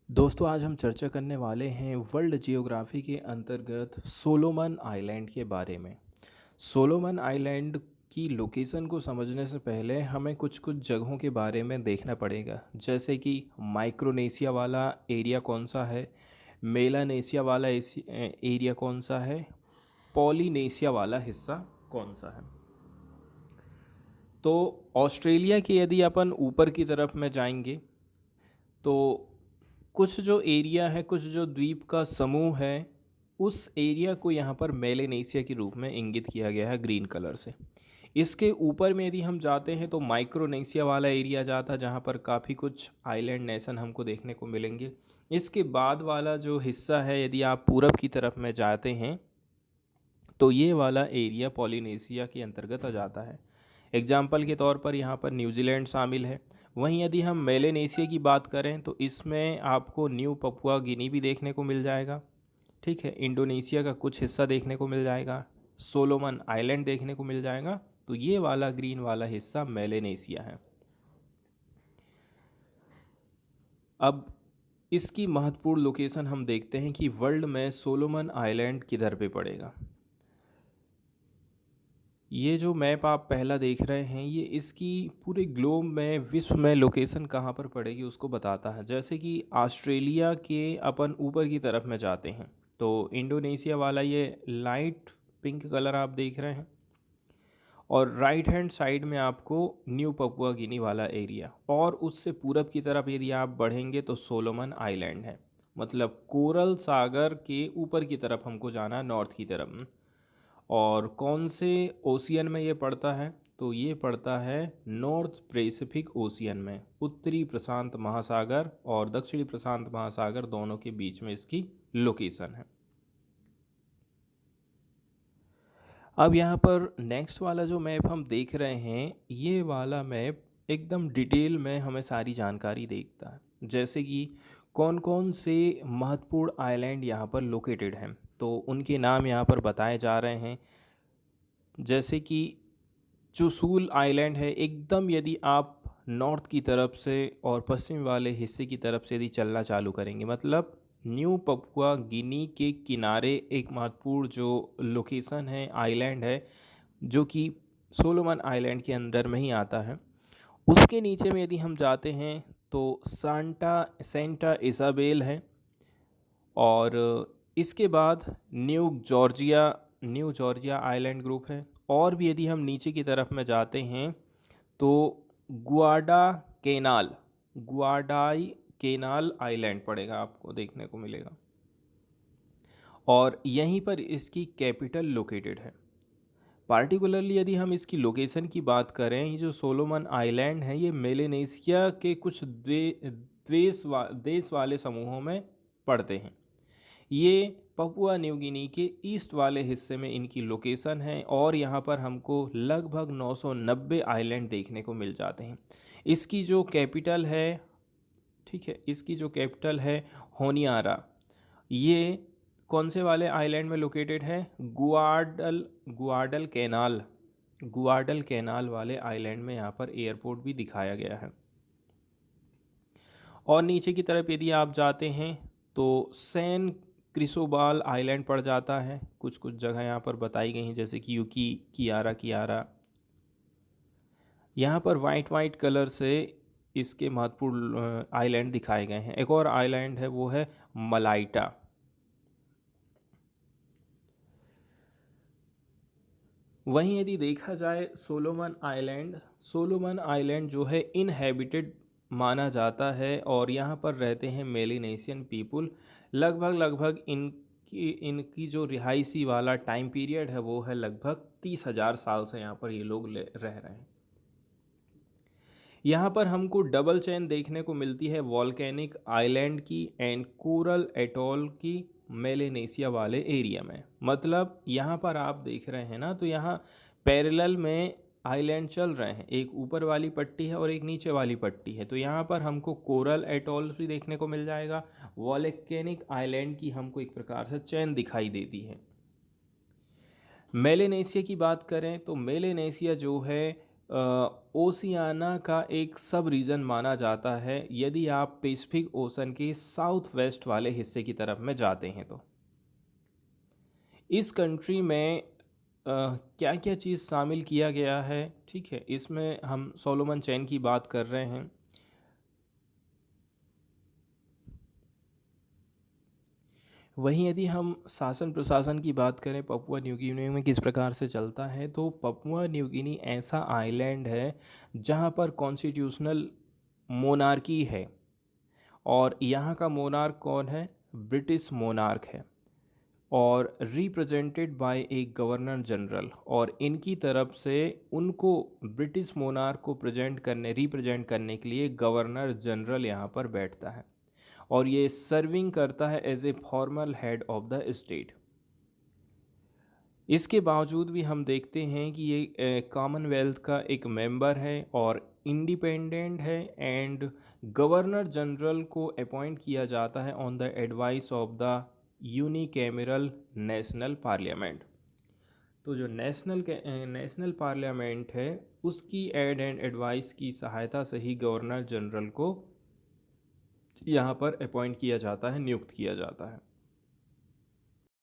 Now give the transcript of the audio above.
दोस्तों आज हम चर्चा करने वाले हैं वर्ल्ड जियोग्राफी के अंतर्गत सोलोमन आइलैंड के बारे में। सोलोमन आइलैंड की लोकेशन को समझने से पहले हमें कुछ कुछ जगहों के बारे में देखना पड़ेगा, जैसे कि माइक्रोनेशिया वाला एरिया कौन सा है, मेलानेशिया वाला एरिया कौन सा है, पॉलिनेशिया वाला हिस्सा कौन सा है। तो ऑस्ट्रेलिया के यदि अपन ऊपर की तरफ में जाएंगे तो कुछ जो एरिया है, कुछ जो द्वीप का समूह है, उस एरिया को यहाँ पर मेलेनेशिया के रूप में इंगित किया गया है ग्रीन कलर से। इसके ऊपर में यदि हम जाते हैं तो माइक्रोनेशिया वाला एरिया जाता है, जहाँ पर काफ़ी कुछ आइलैंड नेशन हमको देखने को मिलेंगे। इसके बाद वाला जो हिस्सा है, यदि आप पूरब की तरफ में जाते हैं तो ये वाला एरिया पॉलिनेशिया के अंतर्गत आ जाता है। एग्जाम्पल के तौर पर यहाँ पर न्यूजीलैंड शामिल है। वहीं यदि हम मेलेनेशिया की बात करें तो इसमें आपको न्यू पपुआ गिनी भी देखने को मिल जाएगा। ठीक है, इंडोनेशिया का कुछ हिस्सा देखने को मिल जाएगा, सोलोमन आइलैंड देखने को मिल जाएगा। तो ये वाला ग्रीन वाला हिस्सा मेलेनेशिया है। अब इसकी महत्वपूर्ण लोकेशन हम देखते हैं कि वर्ल्ड में सोलोमन आइलैंड किधर पे पड़ेगा। ये जो मैप आप पहला देख रहे हैं, ये इसकी पूरे ग्लोब में, विश्व में लोकेशन कहाँ पर पड़ेगी उसको बताता है। जैसे कि ऑस्ट्रेलिया के अपन ऊपर की तरफ में जाते हैं तो इंडोनेशिया वाला ये लाइट पिंक कलर आप देख रहे हैं, और राइट हैंड साइड में आपको न्यू पपुआ गिनी वाला एरिया, और उससे पूरब की तरफ यदि आप बढ़ेंगे तो सोलोमन आइलैंड है। मतलब कोरल सागर के ऊपर की तरफ हमको जाना है, नॉर्थ की तरफ। और कौन से ओशियन में ये पड़ता है, तो ये पड़ता है नॉर्थ पैसिफिक ओशियन में। उत्तरी प्रशांत महासागर और दक्षिणी प्रशांत महासागर दोनों के बीच में इसकी लोकेशन है। अब यहाँ पर नेक्स्ट वाला जो मैप हम देख रहे हैं, ये वाला मैप एकदम डिटेल में हमें सारी जानकारी देता है, जैसे कि कौन कौन से महत्वपूर्ण आइलैंड यहाँ पर लोकेटेड हैं, तो उनके नाम यहाँ पर बताए जा रहे हैं। जैसे कि चुसूल आइलैंड है, एकदम यदि आप नॉर्थ की तरफ से और पश्चिम वाले हिस्से की तरफ से यदि चलना चालू करेंगे, मतलब न्यू पपुआ गिनी के किनारे एक महत्वपूर्ण जो लोकेशन है, आइलैंड है, जो कि सोलोमन आइलैंड के अंदर में ही आता है। उसके नीचे में यदि हम जाते हैं तो सांटा सेंटा इसाबेल है, और इसके बाद न्यू जॉर्जिया आइलैंड ग्रुप है। और भी यदि हम नीचे की तरफ में जाते हैं तो गुआडा केनाल गुआडाई केनाल आइलैंड पड़ेगा, आपको देखने को मिलेगा, और यहीं पर इसकी कैपिटल लोकेटेड है। पार्टिकुलरली यदि हम इसकी लोकेशन की बात करें, ये जो सोलोमन आइलैंड है, ये मेलेनेशिया के कुछ देश वाले समूहों में पड़ते हैं। ये पपुआ न्यू गिनी के ईस्ट वाले हिस्से में इनकी लोकेशन है, और यहाँ पर हमको लगभग 990 आइलैंड देखने को मिल जाते हैं। इसकी जो कैपिटल है, ठीक है, इसकी जो कैपिटल है होनियारा, ये कौन से वाले आइलैंड में लोकेटेड है, गुआडल कैनाल गुआडल कैनाल वाले आइलैंड में यहाँ पर एयरपोर्ट भी दिखाया गया है। और नीचे की तरफ यदि आप जाते हैं तो सैन क्रिसोबाल आइलैंड पड़ जाता है। कुछ कुछ जगह यहाँ पर बताई गई हैं, जैसे कि यूकी कियारा कियारा। यहाँ पर वाइट वाइट कलर से इसके महत्वपूर्ण आइलैंड दिखाए गए हैं। एक और आइलैंड है, वो है मलाइटा। वहीं यदि देखा जाए सोलोमन आइलैंड जो है इनहेबिटेड माना जाता है, और यहाँ पर रहते हैं मेलिनेशियन पीपुल। लगभग लगभग इनकी इनकी जो रिहायशी वाला टाइम पीरियड है, वो है लगभग 30,000 साल से यहाँ पर ये लोग रह रहे हैं। यहाँ पर हमको डबल चेन देखने को मिलती है वॉल्केनिक आइलैंड की एंड कोरल एटॉल की मेलेनेशिया वाले एरिया में। मतलब यहाँ पर आप देख रहे हैं ना, तो यहाँ पैरेलल में आइलैंड चल रहे हैं, एक ऊपर वाली पट्टी है और एक नीचे वाली पट्टी है। तो यहाँ पर हमको कोरल एटॉल भी देखने को मिल जाएगा, वॉल्केनिक आइलैंड की हमको एक प्रकार से चेन दिखाई देती है। मेलेनेशिया की बात करें तो मेलेनेशिया जो है ओशियाना का एक सब रीजन माना जाता है यदि आप पैसिफिक ओशन के साउथ वेस्ट वाले हिस्से की तरफ में जाते हैं तो। इस कंट्री में क्या क्या चीज़ शामिल किया गया है, ठीक है, इसमें हम सोलोमन चैन की बात कर रहे हैं। वहीं यदि हम शासन प्रशासन की बात करें पपुआ न्यू गिनी में किस प्रकार से चलता है, तो पपुआ न्यू गिनी ऐसा आइलैंड है जहाँ पर कॉन्स्टिट्यूशनल मोनार्की है, और यहाँ का मोनार्क कौन है? ब्रिटिश मोनार्क है, और रिप्रेजेंटेड बाय एक गवर्नर जनरल, और इनकी तरफ से उनको ब्रिटिश मोनार्क को रिप्रेजेंट करने के लिए गवर्नर जनरल यहाँ पर बैठता है, और ये सर्विंग करता है as a formal head of the state. इसके बावजूद भी हम देखते हैं कि ये कॉमनवेल्थ का एक मेंबर है और इंडिपेंडेंट है, एंड गवर्नर जनरल को अपॉइंट किया जाता है on the advice of the unicameral national parliament. तो जो नेशनल पार्लियामेंट है उसकी एड एंड एडवाइस की सहायता से ही गवर्नर जनरल को यहाँ पर अपॉइंट किया जाता है, नियुक्त किया जाता है।